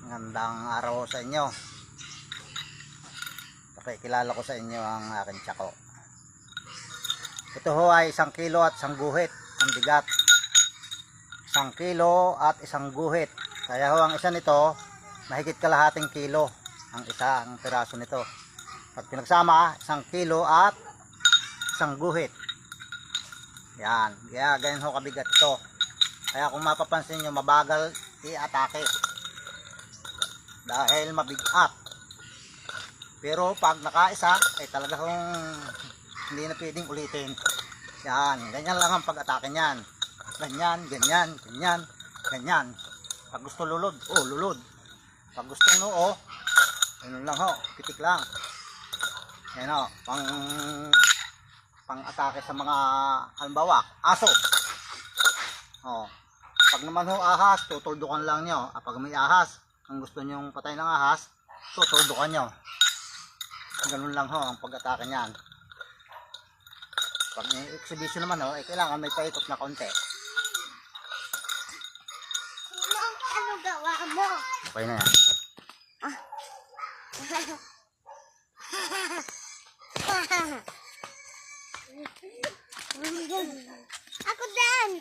Magandang araw sa inyo. Pakikilala ko sa inyo ang aking tsako. Ito ho ay 1 kilo at 1 guhit ang bigat. 1 kilo at 1 guhit. Kaya ho ang isa nito mahigit kalahating kilo ang isa, ang piraso nito. Pag pinagsama 1 kilo at 1 guhit. Yan, kaya ganyan ho kabigat ito. Kaya kung mapapansin nyo, mabagal i-atake dahil mabigat. Pero pag nakaisa ay talaga kung hindi na pwedeng ulitin. Yan, ganyan lang ang pag-atake niyan. Ganyan, ganyan, ganyan, ganyan. Pag gusto lulod, lulod. Pag gusto noo, ganun lang ho, pitik lang. Yan ho, pang-atake sa mga halimbawa, aso. Pag naman ho ahas, tutuldukan lang nyo. Pag may ahas, kung gusto nyong patay ng ahas, tutuldukan nyo. Ganun lang ho ang pag-atake niyan. Pag may exhibition naman ho, kailangan may paikot na konti. Ano gawa mo? Okay na yan. Ako din.